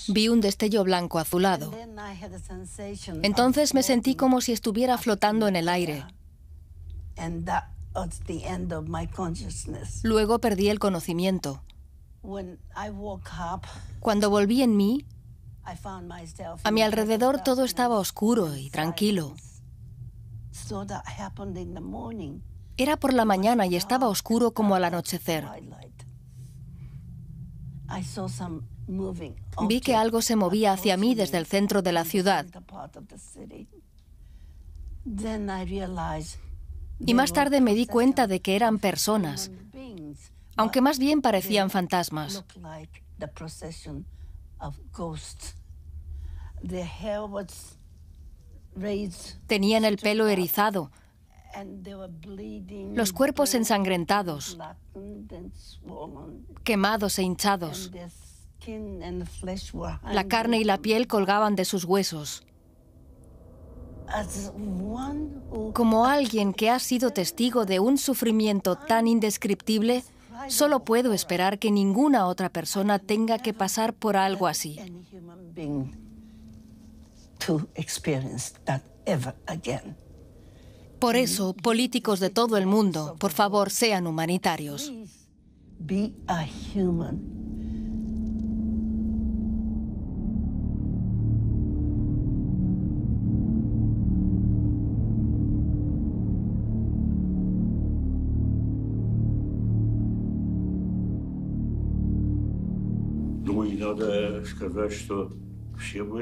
Vi un destello blanco azulado. Entonces me sentí como si estuviera flotando en el aire. Luego perdí el conocimiento. Cuando volví en mí, a mi alrededor todo estaba oscuro y tranquilo. Era por la mañana y estaba oscuro como al anochecer. Vi que algo se movía hacia mí desde el centro de la ciudad. Y más tarde me di cuenta de que eran personas, aunque más bien parecían fantasmas. Tenían el pelo erizado, los cuerpos ensangrentados, quemados e hinchados. La carne y la piel colgaban de sus huesos. Como alguien que ha sido testigo de un sufrimiento tan indescriptible, solo puedo esperar que ninguna otra persona tenga que pasar por algo así. Por eso, políticos de todo el mundo, por favor, sean humanitarios.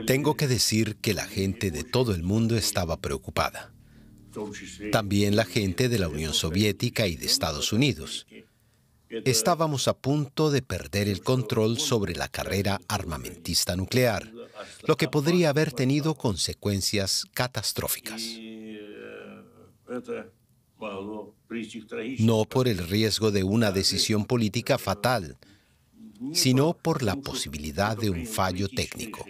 Tengo que decir que la gente de todo el mundo estaba preocupada. También la gente de la Unión Soviética y de Estados Unidos. Estábamos a punto de perder el control sobre la carrera armamentista nuclear, lo que podría haber tenido consecuencias catastróficas. No por el riesgo de una decisión política fatal, sino por la posibilidad de un fallo técnico.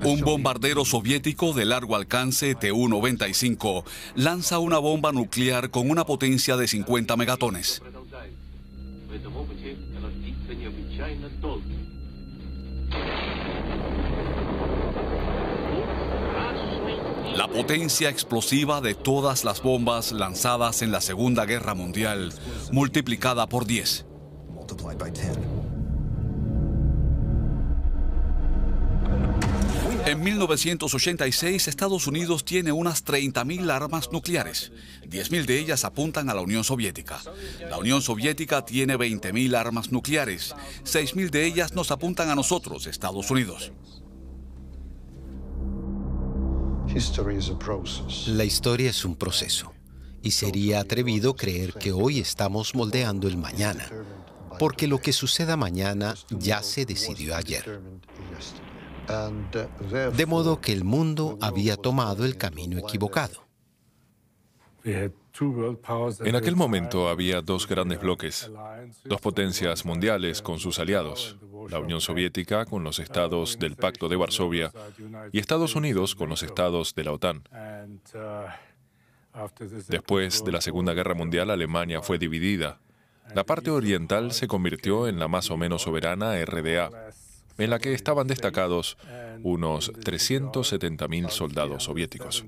Un bombardero soviético de largo alcance Tu-95 lanza una bomba nuclear con una potencia de 50 megatones. La potencia explosiva de todas las bombas lanzadas en la Segunda Guerra Mundial, multiplicada por 10. En 1986, Estados Unidos tiene unas 30.000 armas nucleares. 10.000 de ellas apuntan a la Unión Soviética. La Unión Soviética tiene 20.000 armas nucleares. 6.000 de ellas nos apuntan a nosotros, Estados Unidos. La historia es un proceso, y sería atrevido creer que hoy estamos moldeando el mañana, porque lo que suceda mañana ya se decidió ayer. De modo que el mundo había tomado el camino equivocado. En aquel momento había dos grandes bloques, dos potencias mundiales con sus aliados, la Unión Soviética con los estados del Pacto de Varsovia y Estados Unidos con los estados de la OTAN. Después de la Segunda Guerra Mundial, Alemania fue dividida. La parte oriental se convirtió en la más o menos soberana RDA, en la que estaban destacados unos 370.000 soldados soviéticos.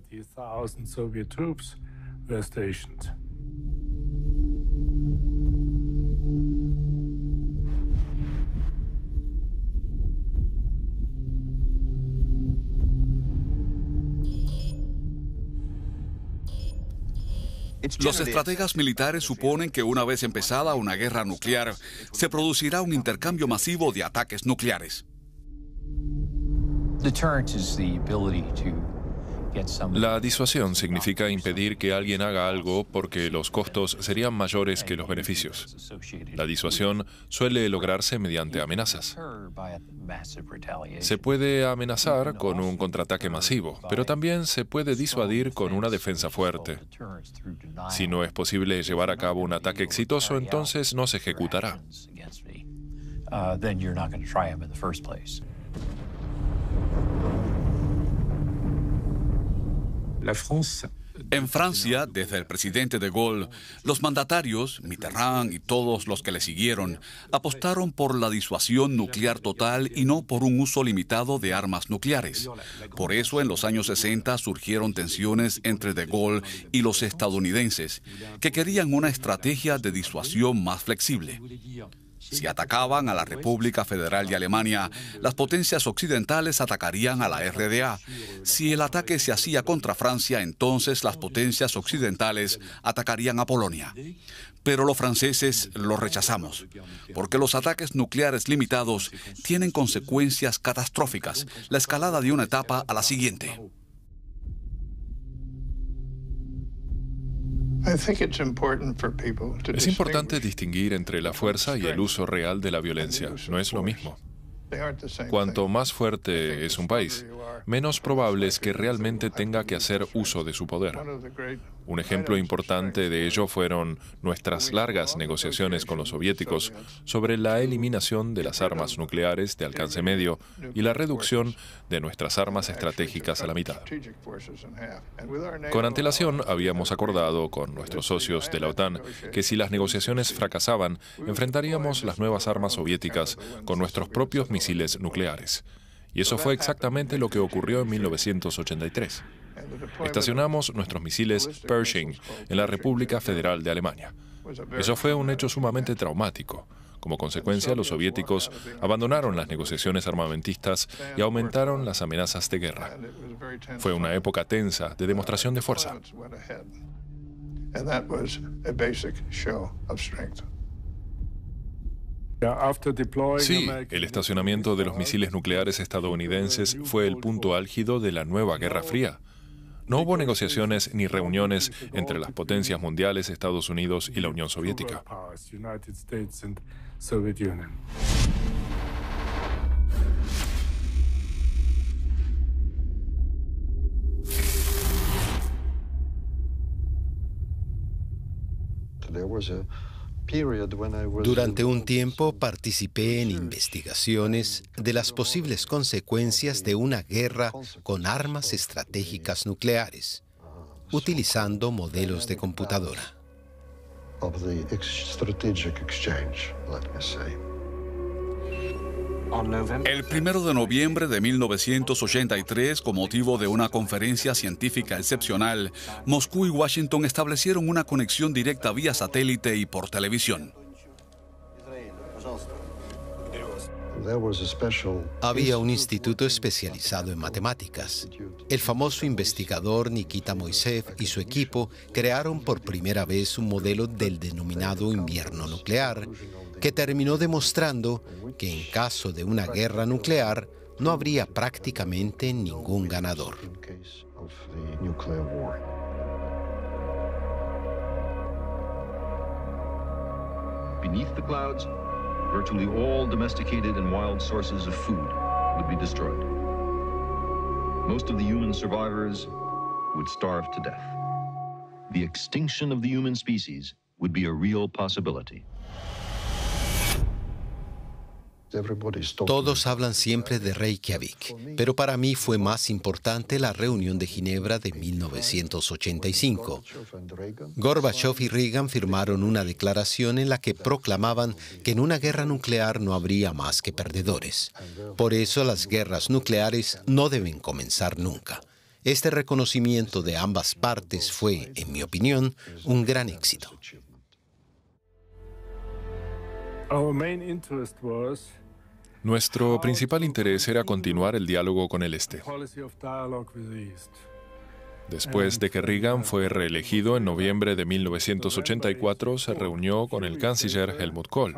Los estrategas militares suponen que una vez empezada una guerra nuclear, se producirá un intercambio masivo de ataques nucleares. La disuasión significa impedir que alguien haga algo porque los costos serían mayores que los beneficios. La disuasión suele lograrse mediante amenazas. Se puede amenazar con un contraataque masivo, pero también se puede disuadir con una defensa fuerte. Si no es posible llevar a cabo un ataque exitoso, entonces no se ejecutará. En Francia, desde el presidente de Gaulle, los mandatarios, Mitterrand y todos los que le siguieron, apostaron por la disuasión nuclear total y no por un uso limitado de armas nucleares. Por eso, en los años 60 surgieron tensiones entre de Gaulle y los estadounidenses, que querían una estrategia de disuasión más flexible. Si atacaban a la República Federal de Alemania, las potencias occidentales atacarían a la RDA. Si el ataque se hacía contra Francia, entonces las potencias occidentales atacarían a Polonia. Pero los franceses lo rechazamos, porque los ataques nucleares limitados tienen consecuencias catastróficas, la escalada de una etapa a la siguiente. Es importante distinguir entre la fuerza y el uso real de la violencia. No es lo mismo. Cuanto más fuerte es un país, menos probable es que realmente tenga que hacer uso de su poder. Un ejemplo importante de ello fueron nuestras largas negociaciones con los soviéticos sobre la eliminación de las armas nucleares de alcance medio y la reducción de nuestras armas estratégicas a la mitad. Con antelación habíamos acordado con nuestros socios de la OTAN que si las negociaciones fracasaban, enfrentaríamos las nuevas armas soviéticas con nuestros propios misiles nucleares. Y eso fue exactamente lo que ocurrió en 1983. Estacionamos nuestros misiles Pershing en la República Federal de Alemania. Eso fue un hecho sumamente traumático. Como consecuencia, los soviéticos abandonaron las negociaciones armamentistas y aumentaron las amenazas de guerra. Fue una época tensa de demostración de fuerza. Sí, el estacionamiento de los misiles nucleares estadounidenses fue el punto álgido de la nueva Guerra Fría. No hubo negociaciones ni reuniones entre las potencias mundiales, Estados Unidos y la Unión Soviética. Durante un tiempo participé en investigaciones de las posibles consecuencias de una guerra con armas estratégicas nucleares, utilizando modelos de computadora. El 1 de noviembre de 1983, con motivo de una conferencia científica excepcional, Moscú y Washington establecieron una conexión directa vía satélite y por televisión. Había un instituto especializado en matemáticas. El famoso investigador Nikita Moiseev y su equipo crearon por primera vez un modelo del denominado invierno nuclear, que terminó demostrando que en caso de una guerra nuclear no habría prácticamente ningún ganador. Beneath the clouds, virtually all domesticated and wild sources of food would be destroyed. Most of the human survivors would starve to death. The extinction of the human species would be a real possibility. Todos hablan siempre de Reykjavik, pero para mí fue más importante la reunión de Ginebra de 1985. Gorbachev y Reagan firmaron una declaración en la que proclamaban que en una guerra nuclear no habría más que perdedores. Por eso las guerras nucleares no deben comenzar nunca. Este reconocimiento de ambas partes fue, en mi opinión, un gran éxito. Nuestro principal interés era continuar el diálogo con el Este. Después de que Reagan fue reelegido en noviembre de 1984, se reunió con el canciller Helmut Kohl.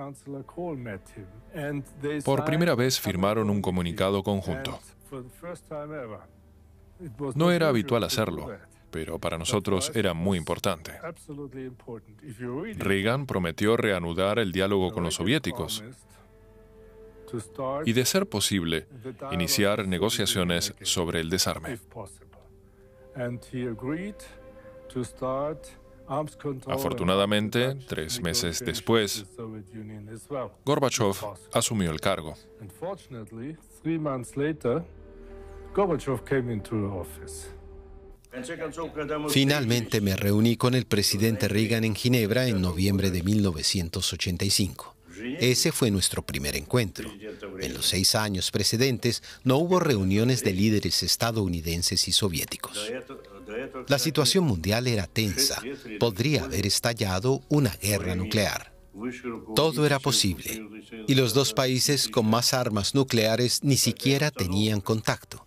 Por primera vez firmaron un comunicado conjunto. No era habitual hacerlo, pero para nosotros era muy importante. Reagan prometió reanudar el diálogo con los soviéticos y, de ser posible, iniciar negociaciones sobre el desarme. Afortunadamente, 3 meses después, Gorbachev asumió el cargo. Finalmente me reuní con el presidente Reagan en Ginebra en noviembre de 1985. Ese fue nuestro primer encuentro. En los 6 años precedentes no hubo reuniones de líderes estadounidenses y soviéticos. La situación mundial era tensa. Podría haber estallado una guerra nuclear. Todo era posible. Y los dos países con más armas nucleares ni siquiera tenían contacto.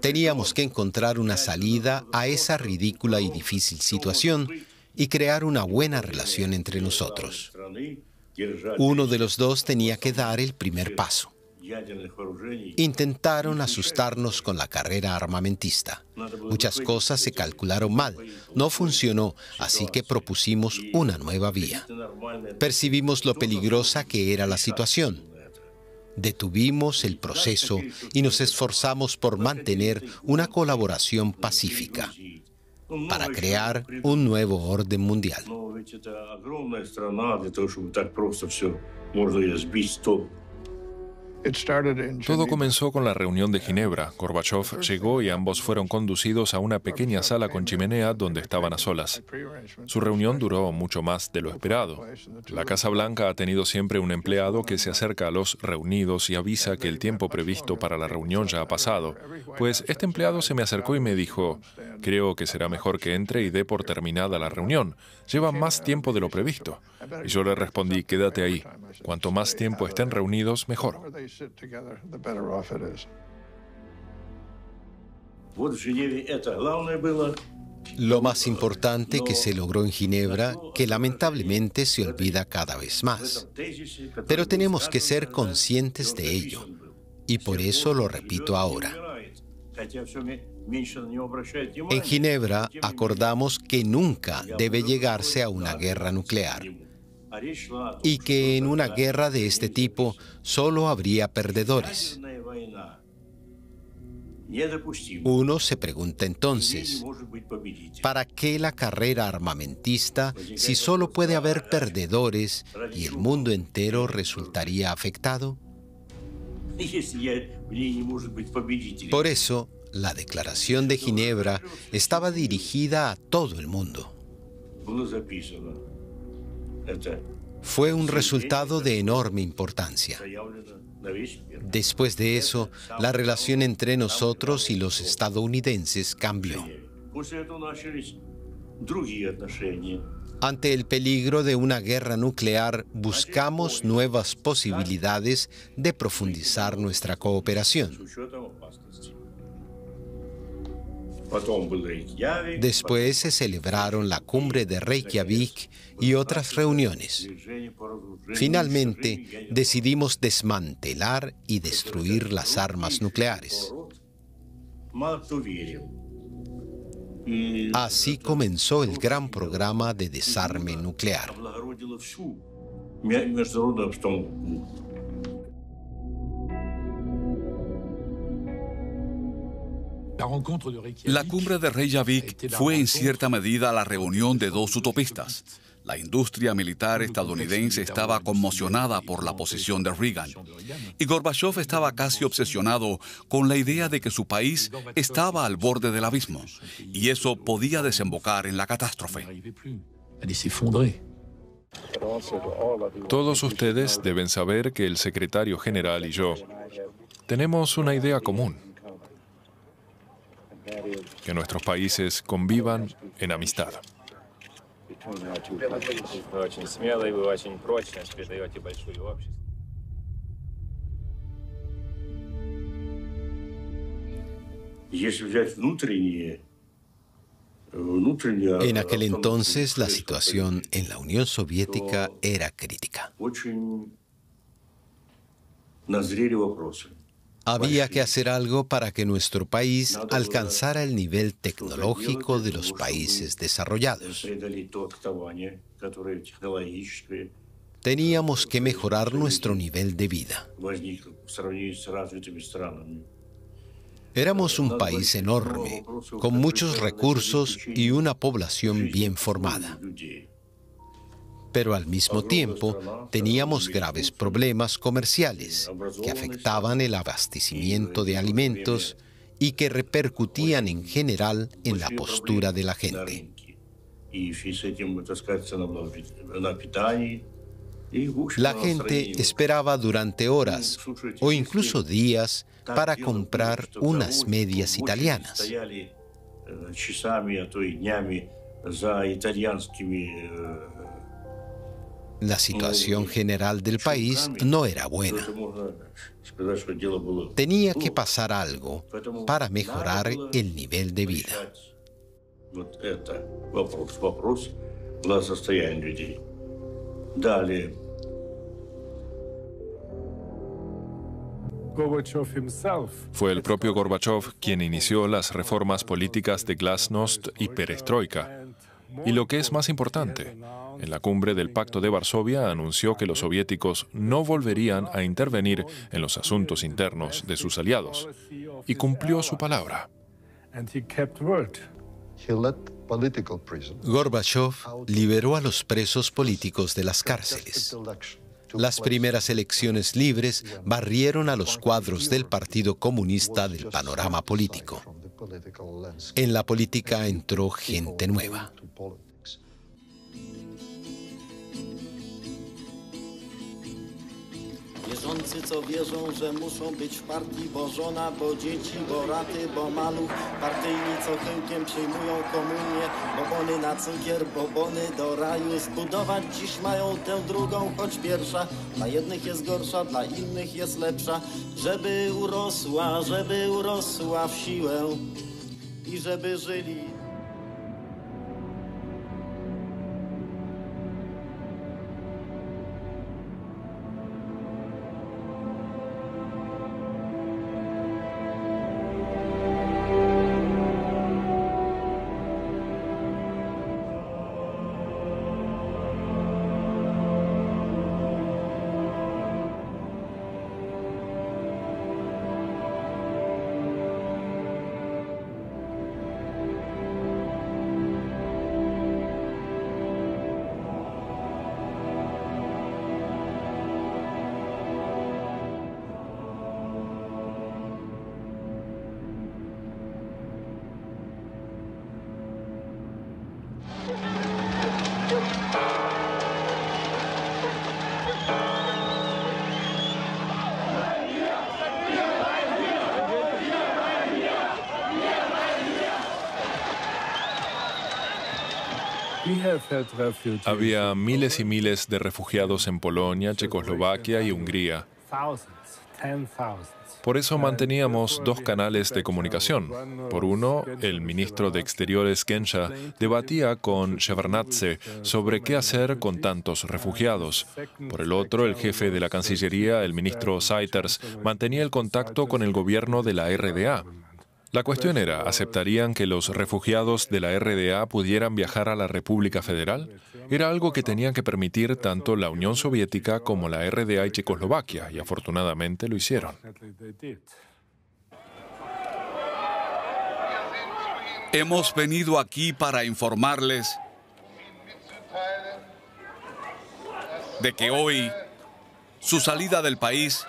Teníamos que encontrar una salida a esa ridícula y difícil situación y crear una buena relación entre nosotros. Uno de los dos tenía que dar el primer paso. Intentaron asustarnos con la carrera armamentista. Muchas cosas se calcularon mal. No funcionó, así que propusimos una nueva vía. Percibimos lo peligrosa que era la situación. Detuvimos el proceso y nos esforzamos por mantener una colaboración pacífica para crear un nuevo orden mundial. Todo comenzó con la reunión de Ginebra. Gorbachev llegó y ambos fueron conducidos a una pequeña sala con chimenea donde estaban a solas. Su reunión duró mucho más de lo esperado. La Casa Blanca ha tenido siempre un empleado que se acerca a los reunidos y avisa que el tiempo previsto para la reunión ya ha pasado. Pues este empleado se me acercó y me dijo: creo que será mejor que entre y dé por terminada la reunión. Lleva más tiempo de lo previsto. Y yo le respondí: quédate ahí. Cuanto más tiempo estén reunidos, mejor. Lo más importante que se logró en Ginebra, que lamentablemente se olvida cada vez más. Pero tenemos que ser conscientes de ello, y por eso lo repito ahora. En Ginebra acordamos que nunca debe llegarse a una guerra nuclear, y que en una guerra de este tipo solo habría perdedores. Uno se pregunta entonces, ¿para qué la carrera armamentista si solo puede haber perdedores y el mundo entero resultaría afectado? Por eso, la Declaración de Ginebra estaba dirigida a todo el mundo. Fue un resultado de enorme importancia. Después de eso, la relación entre nosotros y los estadounidenses cambió. Ante el peligro de una guerra nuclear, buscamos nuevas posibilidades de profundizar nuestra cooperación. Después se celebraron la cumbre de Reykjavik y otras reuniones. Finalmente, decidimos desmantelar y destruir las armas nucleares. Así comenzó el gran programa de desarme nuclear. La cumbre de Reykjavik fue en cierta medida la reunión de dos utopistas. La industria militar estadounidense estaba conmocionada por la posición de Reagan, y Gorbachev estaba casi obsesionado con la idea de que su país estaba al borde del abismo, y eso podía desembocar en la catástrofe. Todos ustedes deben saber que el secretario general y yo tenemos una idea común: que nuestros países convivan en amistad. En aquel entonces, la situación en la Unión Soviética era crítica. Había que hacer algo para que nuestro país alcanzara el nivel tecnológico de los países desarrollados. Teníamos que mejorar nuestro nivel de vida. Éramos un país enorme, con muchos recursos y una población bien formada. Pero al mismo tiempo teníamos graves problemas comerciales que afectaban el abastecimiento de alimentos y que repercutían en general en la postura de la gente. La gente esperaba durante horas o incluso días para comprar unas medias italianas. La situación general del país no era buena. Tenía que pasar algo para mejorar el nivel de vida. Fue el propio Gorbachov quien inició las reformas políticas de Glasnost y Perestroika. Y lo que es más importante, en la cumbre del Pacto de Varsovia anunció que los soviéticos no volverían a intervenir en los asuntos internos de sus aliados. Y cumplió su palabra. Gorbachov liberó a los presos políticos de las cárceles. Las primeras elecciones libres barrieron a los cuadros del Partido Comunista del panorama político. En la política entró gente nueva. Wierzący, co wierzą, że muszą być w partii, bo żona, bo dzieci, bo raty, bo maluch. Partyjni, co chyłkiem przyjmują komunię, bo bony na cukier, bo bony do raju. Zbudować dziś mają tę drugą, choć pierwsza. Dla jednych jest gorsza, dla innych jest lepsza. Żeby urosła w siłę i żeby żyli. Había miles y miles de refugiados en Polonia, Checoslovaquia y Hungría. Por eso manteníamos dos canales de comunicación. Por uno, el ministro de Exteriores Genscher debatía con Shevardnadze sobre qué hacer con tantos refugiados. Por el otro, el jefe de la Cancillería, el ministro Seiters, mantenía el contacto con el gobierno de la RDA. La cuestión era, ¿aceptarían que los refugiados de la RDA pudieran viajar a la República Federal? Era algo que tenían que permitir tanto la Unión Soviética como la RDA y Checoslovaquia, y afortunadamente lo hicieron. Hemos venido aquí para informarles de que hoy su salida del país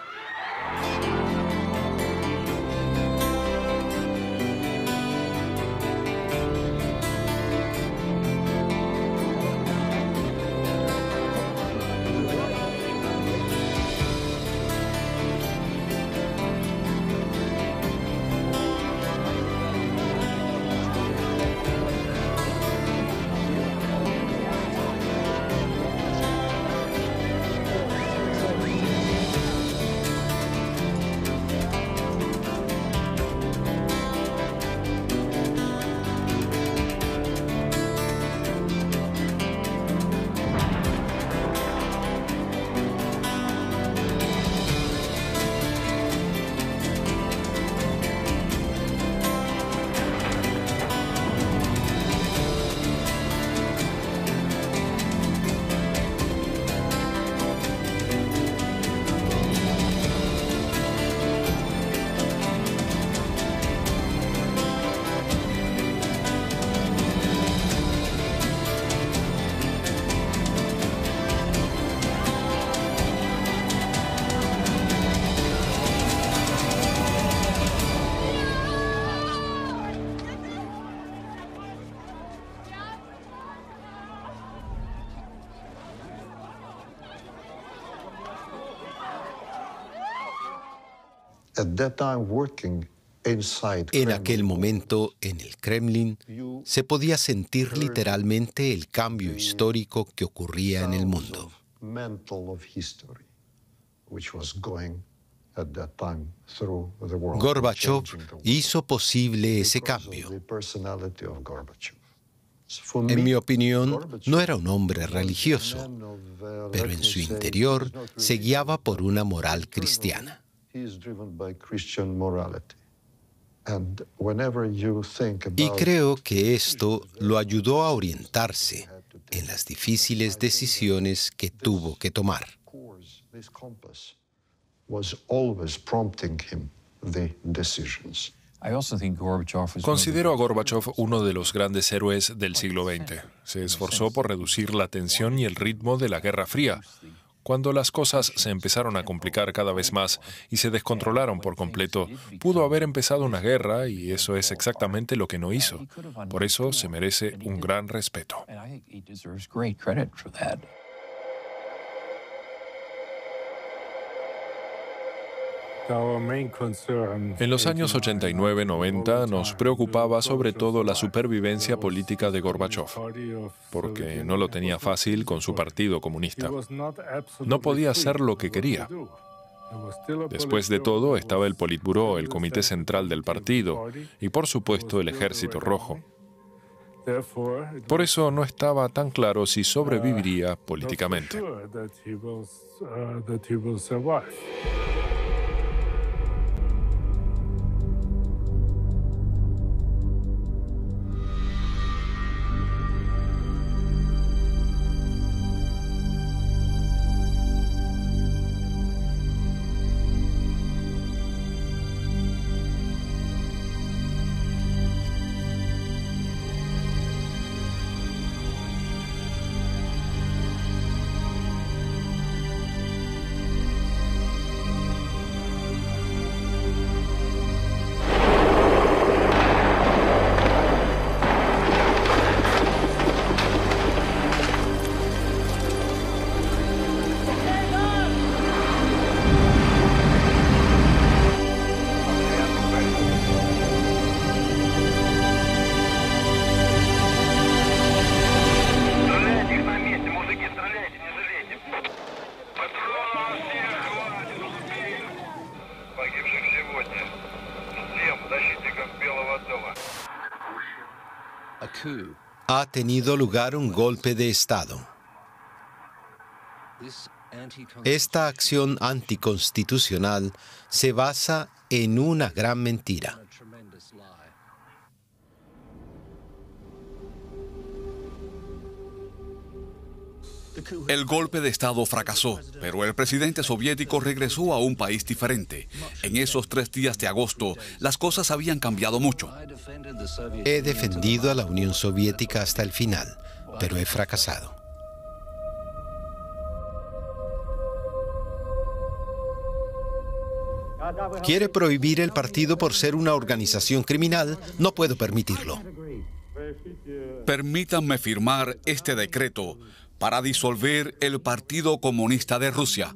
En aquel momento, en el Kremlin, se podía sentir literalmente el cambio histórico que ocurría en el mundo. Gorbachov hizo posible ese cambio. En mi opinión, no era un hombre religioso, pero en su interior se guiaba por una moral cristiana. Y creo que esto lo ayudó a orientarse en las difíciles decisiones que tuvo que tomar. Considero a Gorbachov uno de los grandes héroes del siglo XX. Se esforzó por reducir la tensión y el ritmo de la Guerra Fría. Cuando las cosas se empezaron a complicar cada vez más y se descontrolaron por completo, pudo haber empezado una guerra y eso es exactamente lo que no hizo. Por eso se merece un gran respeto. En los años 89-90 nos preocupaba sobre todo la supervivencia política de Gorbachov, porque no lo tenía fácil con su partido comunista. No podía hacer lo que quería. Después de todo estaba el Politburó, el Comité Central del partido y por supuesto el Ejército Rojo. Por eso no estaba tan claro si sobreviviría políticamente. Ha tenido lugar un golpe de Estado. Esta acción anticonstitucional se basa en una gran mentira. El golpe de Estado fracasó, pero el presidente soviético regresó a un país diferente. En esos 3 días de agosto, las cosas habían cambiado mucho. He defendido a la Unión Soviética hasta el final, pero he fracasado. ¿Quiere prohibir el partido por ser una organización criminal? No puedo permitirlo. Permítanme firmar este decreto para disolver el Partido Comunista de Rusia.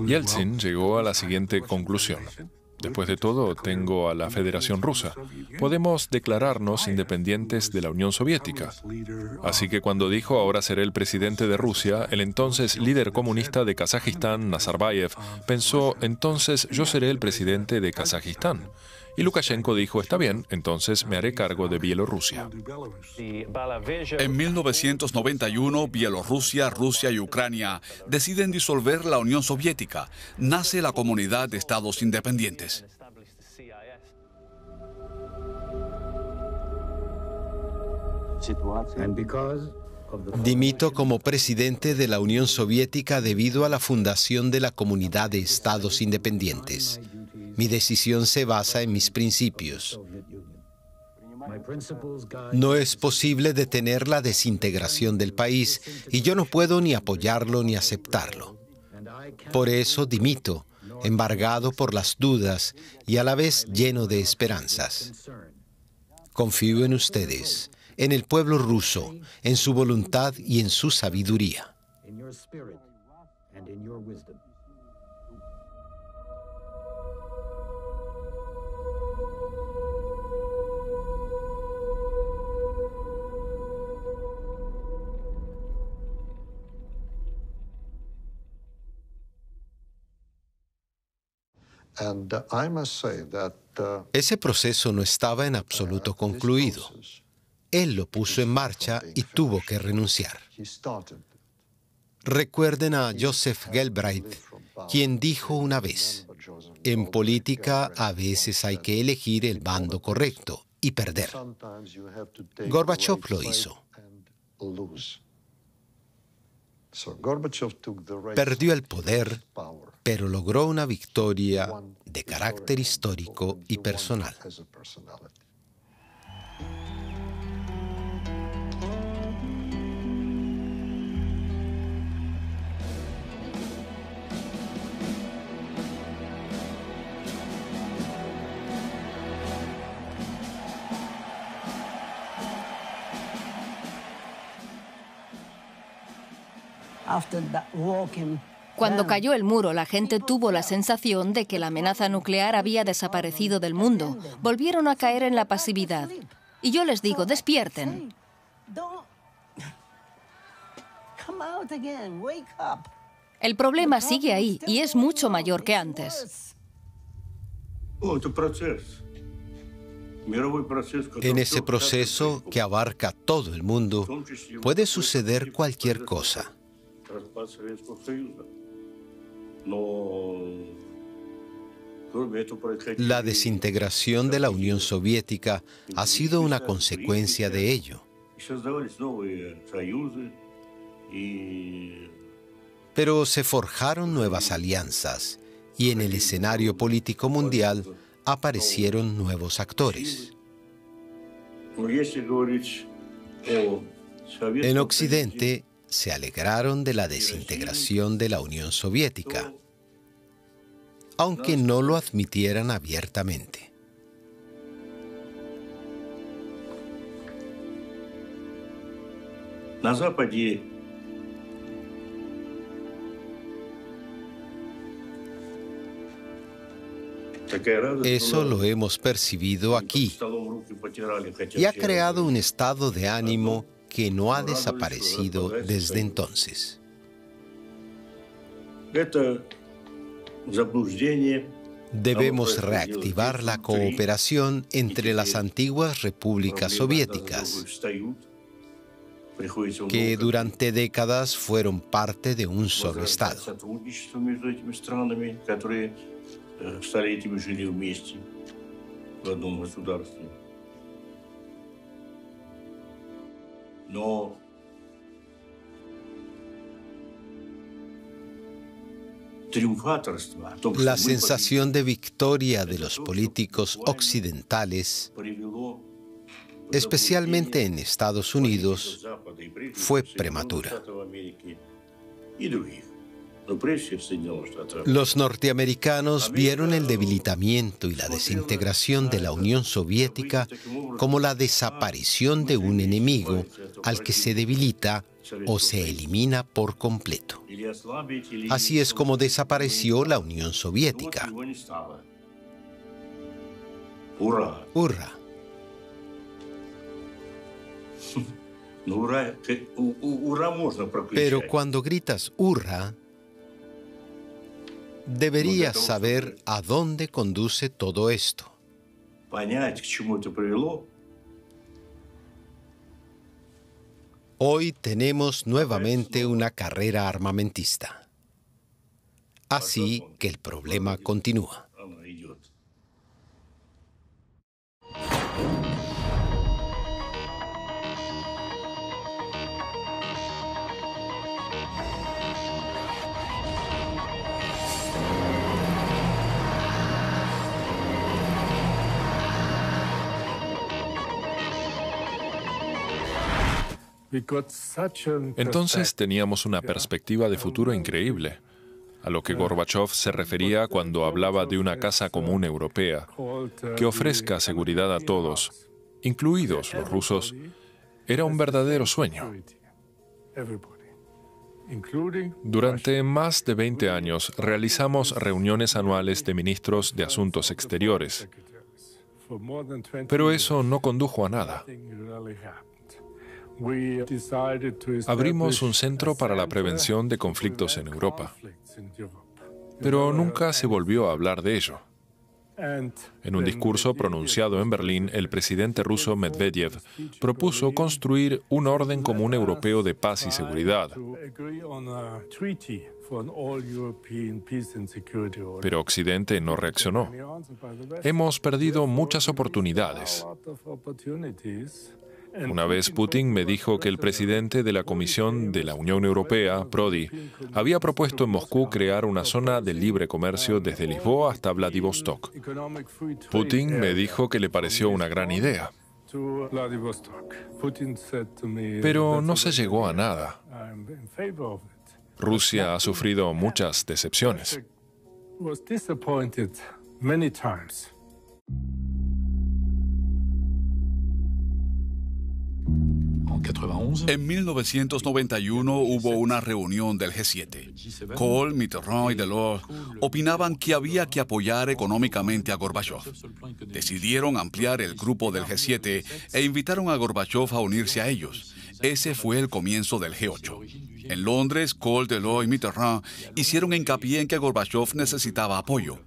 Yeltsin llegó a la siguiente conclusión. Después de todo, tengo a la Federación Rusa. Podemos declararnos independientes de la Unión Soviética. Así que cuando dijo ahora seré el presidente de Rusia, el entonces líder comunista de Kazajistán, Nazarbayev, pensó, entonces yo seré el presidente de Kazajistán. Y Lukashenko dijo, está bien, entonces me haré cargo de Bielorrusia. En 1991, Bielorrusia, Rusia y Ucrania deciden disolver la Unión Soviética. Nace la Comunidad de Estados Independientes. Dimito como presidente de la Unión Soviética debido a la fundación de la Comunidad de Estados Independientes. Mi decisión se basa en mis principios. No es posible detener la desintegración del país y yo no puedo ni apoyarlo ni aceptarlo. Por eso dimito, embargado por las dudas y a la vez lleno de esperanzas. Confío en ustedes, en el pueblo ruso, en su voluntad y en su sabiduría. Ese proceso no estaba en absoluto concluido. Él lo puso en marcha y tuvo que renunciar. Recuerden a Joseph Galbraith, quien dijo una vez: en política a veces hay que elegir el bando correcto y perder. Gorbachev lo hizo. Perdió el poder, pero logró una victoria de carácter histórico y personal. Cuando cayó el muro, la gente tuvo la sensación de que la amenaza nuclear había desaparecido del mundo. Volvieron a caer en la pasividad. Y yo les digo, despierten. El problema sigue ahí y es mucho mayor que antes. En ese proceso que abarca todo el mundo, puede suceder cualquier cosa. La desintegración de la Unión Soviética ha sido una consecuencia de ello. Pero se forjaron nuevas alianzas y en el escenario político mundial aparecieron nuevos actores. En Occidente se alegraron de la desintegración de la Unión Soviética, aunque no lo admitieran abiertamente. Eso lo hemos percibido aquí y ha creado un estado de ánimo que no ha desaparecido desde entonces. Debemos reactivar la cooperación entre las antiguas repúblicas soviéticas, que durante décadas fueron parte de un solo Estado. La sensación de victoria de los políticos occidentales, especialmente en Estados Unidos, fue prematura. Los norteamericanos vieron el debilitamiento y la desintegración de la Unión Soviética como la desaparición de un enemigo al que se debilita o se elimina por completo. Así es como desapareció la Unión Soviética. ¡Hurra! Pero cuando gritas ¡hurra!, deberías saber a dónde conduce todo esto. Hoy tenemos nuevamente una carrera armamentista. Así que el problema continúa. Entonces teníamos una perspectiva de futuro increíble, a lo que Gorbachov se refería cuando hablaba de una casa común europea que ofrezca seguridad a todos, incluidos los rusos. Era un verdadero sueño. Durante más de 20 años realizamos reuniones anuales de ministros de Asuntos Exteriores, pero eso no condujo a nada. Abrimos un centro para la prevención de conflictos en Europa, pero nunca se volvió a hablar de ello. En un discurso pronunciado en Berlín, el presidente ruso Medvedev propuso construir un orden común europeo de paz y seguridad. Pero Occidente no reaccionó. Hemos perdido muchas oportunidades. Una vez Putin me dijo que el presidente de la Comisión de la Unión Europea, Prodi, había propuesto en Moscú crear una zona de libre comercio desde Lisboa hasta Vladivostok. Putin me dijo que le pareció una gran idea. Pero no se llegó a nada. Rusia ha sufrido muchas decepciones. En 1991 hubo una reunión del G7. Kohl, Mitterrand y Delors opinaban que había que apoyar económicamente a Gorbachov. Decidieron ampliar el grupo del G7 e invitaron a Gorbachov a unirse a ellos. Ese fue el comienzo del G8. En Londres, Kohl, Delors y Mitterrand hicieron hincapié en que Gorbachov necesitaba apoyo,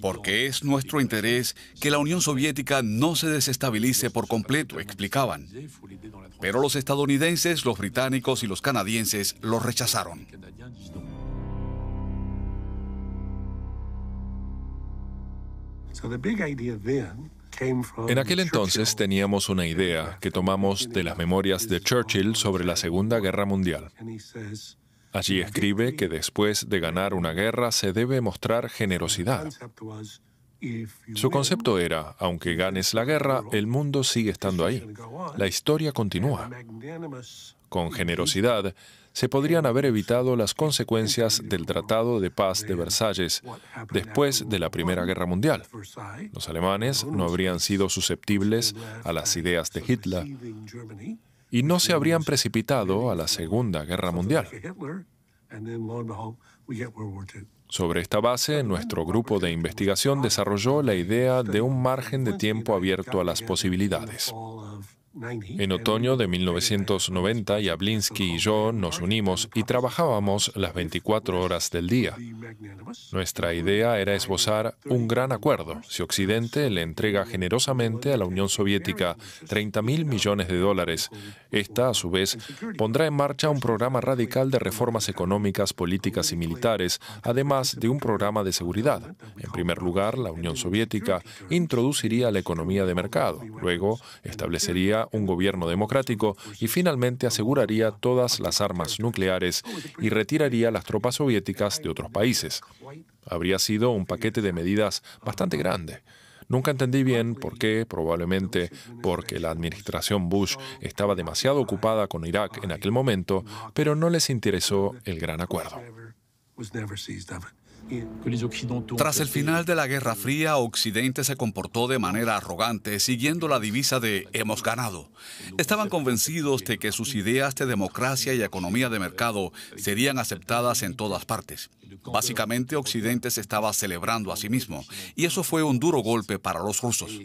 porque es nuestro interés que la Unión Soviética no se desestabilice por completo, explicaban. Pero los estadounidenses, los británicos y los canadienses lo rechazaron. En aquel entonces teníamos una idea que tomamos de las memorias de Churchill sobre la Segunda Guerra Mundial. Allí escribe que después de ganar una guerra se debe mostrar generosidad. Su concepto era, aunque ganes la guerra, el mundo sigue estando ahí. La historia continúa. Con generosidad, se podrían haber evitado las consecuencias del Tratado de Paz de Versalles después de la Primera Guerra Mundial. Los alemanes no habrían sido susceptibles a las ideas de Hitler y no se habrían precipitado a la Segunda Guerra Mundial. Sobre esta base, nuestro grupo de investigación desarrolló la idea de un margen de tiempo abierto a las posibilidades. En otoño de 1990, Yavlinsky y yo nos unimos y trabajábamos las 24 horas del día. Nuestra idea era esbozar un gran acuerdo. Si Occidente le entrega generosamente a la Unión Soviética $30.000 millones, esta, a su vez, pondrá en marcha un programa radical de reformas económicas, políticas y militares, además de un programa de seguridad. En primer lugar, la Unión Soviética introduciría la economía de mercado. Luego, establecería un gobierno democrático y finalmente aseguraría todas las armas nucleares y retiraría las tropas soviéticas de otros países. Habría sido un paquete de medidas bastante grande. Nunca entendí bien por qué, probablemente porque la administración Bush estaba demasiado ocupada con Irak en aquel momento, pero no les interesó el gran acuerdo. Tras el final de la Guerra Fría, Occidente se comportó de manera arrogante, siguiendo la divisa de «hemos ganado». Estaban convencidos de que sus ideas de democracia y economía de mercado serían aceptadas en todas partes. Básicamente, Occidente se estaba celebrando a sí mismo, y eso fue un duro golpe para los rusos.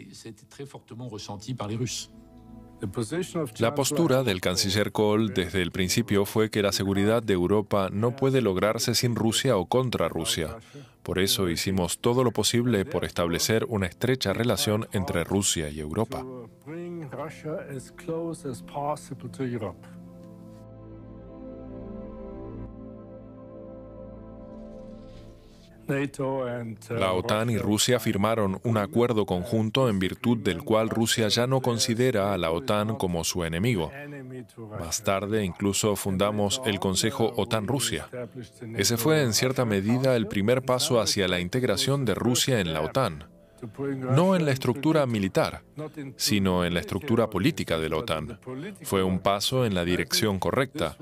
La postura del canciller Kohl desde el principio fue que la seguridad de Europa no puede lograrse sin Rusia o contra Rusia. Por eso hicimos todo lo posible por establecer una estrecha relación entre Rusia y Europa. La OTAN y Rusia firmaron un acuerdo conjunto en virtud del cual Rusia ya no considera a la OTAN como su enemigo. Más tarde incluso fundamos el Consejo OTAN-Rusia. Ese fue en cierta medida el primer paso hacia la integración de Rusia en la OTAN. no en la estructura militar, sino en la estructura política de la OTAN. Fue un paso en la dirección correcta.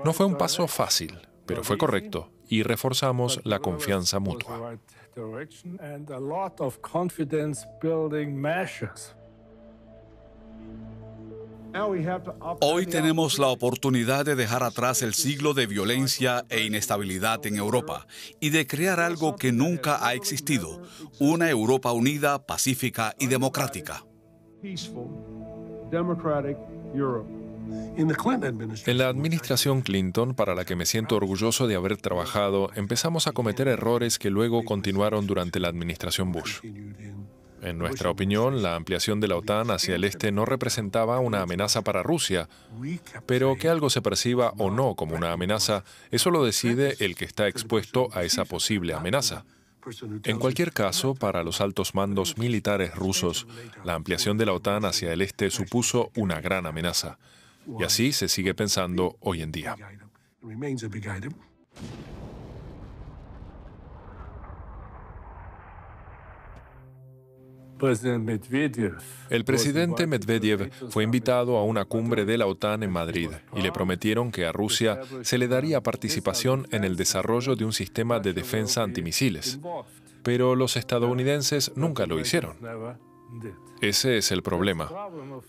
No fue un paso fácil, pero fue correcto y reforzamos la confianza mutua. Hoy tenemos la oportunidad de dejar atrás el siglo de violencia e inestabilidad en Europa y de crear algo que nunca ha existido, una Europa unida, pacífica y democrática. En la administración Clinton, para la que me siento orgulloso de haber trabajado, empezamos a cometer errores que luego continuaron durante la administración Bush. En nuestra opinión, la ampliación de la OTAN hacia el este no representaba una amenaza para Rusia, pero que algo se perciba o no como una amenaza, eso lo decide el que está expuesto a esa posible amenaza. En cualquier caso, para los altos mandos militares rusos, la ampliación de la OTAN hacia el este supuso una gran amenaza. Y así se sigue pensando hoy en día. El presidente Medvedev fue invitado a una cumbre de la OTAN en Madrid y le prometieron que a Rusia se le daría participación en el desarrollo de un sistema de defensa antimisiles. Pero los estadounidenses nunca lo hicieron. Ese es el problema.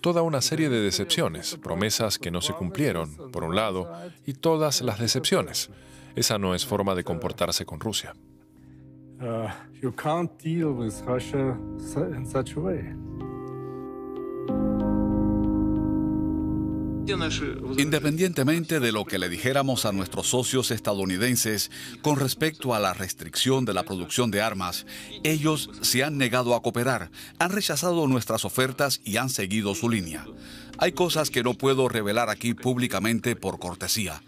Toda una serie de decepciones, promesas que no se cumplieron, por un lado, y todas las decepciones. Esa no es forma de comportarse con Rusia. You can't deal with Russia in such a way. Independientemente de lo que le dijéramos a nuestros socios estadounidenses con respecto a la restricción de la producción de armas, ellos se han negado a cooperar, han rechazado nuestras ofertas y han seguido su línea. Hay cosas que no puedo revelar aquí públicamente por cortesía.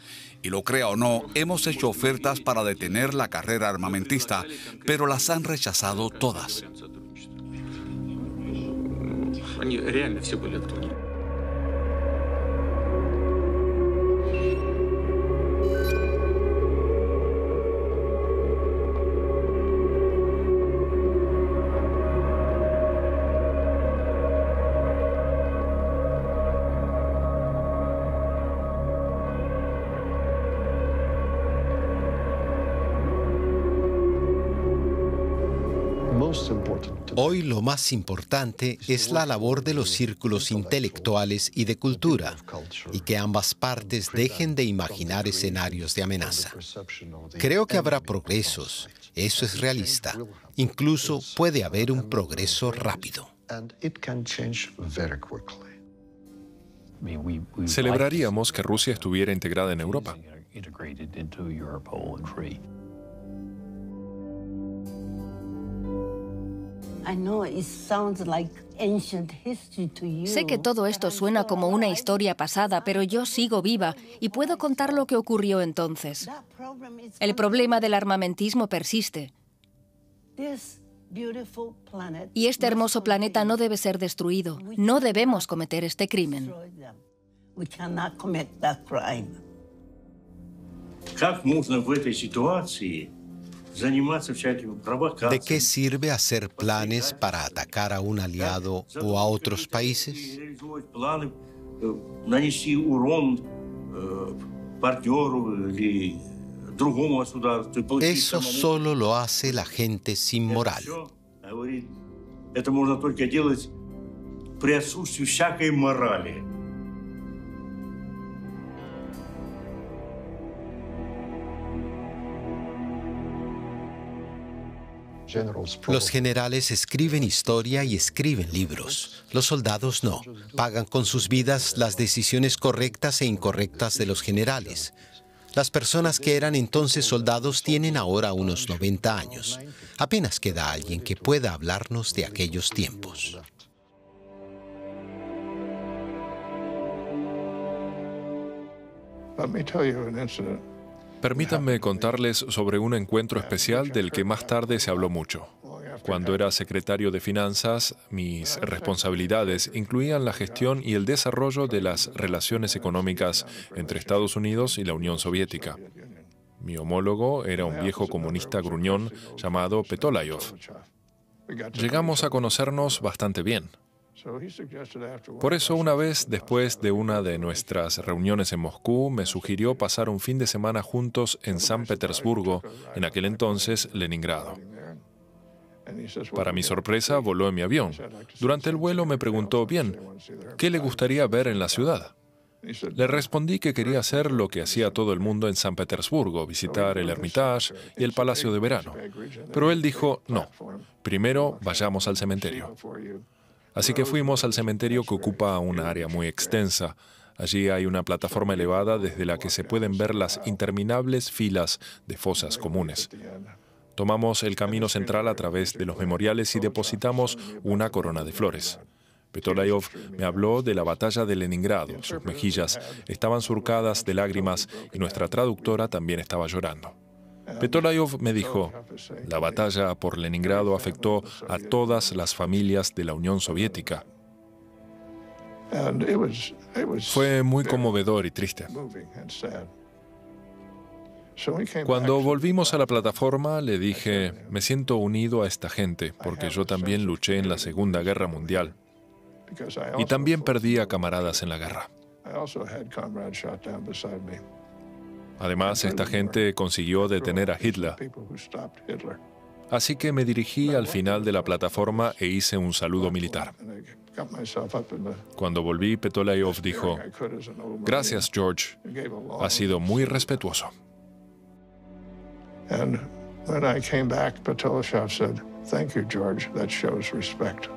Y lo crea o no, hemos hecho ofertas para detener la carrera armamentista, pero las han rechazado todas. Hoy lo más importante es la labor de los círculos intelectuales y de cultura, y que ambas partes dejen de imaginar escenarios de amenaza. Creo que habrá progresos, eso es realista. Incluso puede haber un progreso rápido. Celebraríamos que Rusia estuviera integrada en Europa. Sé que todo esto suena como una historia pasada, pero yo sigo viva y puedo contar lo que ocurrió entonces. El problema del armamentismo persiste. Y este hermoso planeta no debe ser destruido. No debemos cometer este crimen. ¿De qué sirve hacer planes para atacar a un aliado o a otros países? Eso solo lo hace la gente sin moral. Los generales escriben historia y escriben libros. Los soldados no. Pagan con sus vidas las decisiones correctas e incorrectas de los generales. Las personas que eran entonces soldados tienen ahora unos 90 años. Apenas queda alguien que pueda hablarnos de aquellos tiempos. Permítanme contarles sobre un encuentro especial del que más tarde se habló mucho. Cuando era secretario de Finanzas, mis responsabilidades incluían la gestión y el desarrollo de las relaciones económicas entre Estados Unidos y la Unión Soviética. Mi homólogo era un viejo comunista gruñón llamado Petolayov. Llegamos a conocernos bastante bien. Por eso, una vez después de una de nuestras reuniones en Moscú, me sugirió pasar un fin de semana juntos en San Petersburgo, en aquel entonces Leningrado. Para mi sorpresa, voló en mi avión. Durante el vuelo me preguntó, bien, ¿qué le gustaría ver en la ciudad? Le respondí que quería hacer lo que hacía todo el mundo en San Petersburgo, visitar el Hermitage y el Palacio de Verano. Pero él dijo, no, primero vayamos al cementerio. Así que fuimos al cementerio, que ocupa una área muy extensa. Allí hay una plataforma elevada desde la que se pueden ver las interminables filas de fosas comunes. Tomamos el camino central a través de los memoriales y depositamos una corona de flores. Petolayov me habló de la batalla de Leningrado. Sus mejillas estaban surcadas de lágrimas y nuestra traductora también estaba llorando. Petolayov me dijo, la batalla por Leningrado afectó a todas las familias de la Unión Soviética. Fue muy conmovedor y triste. Cuando volvimos a la plataforma, le dije, me siento unido a esta gente porque yo también luché en la Segunda Guerra Mundial. Y también perdí a camaradas en la guerra. Además, esta gente consiguió detener a Hitler. Así que me dirigí al final de la plataforma e hice un saludo militar. Cuando volví, Petolayov dijo, gracias, George. Has sido muy respetuoso. And when I came back, Petolayov said, thank you, George. That shows respect.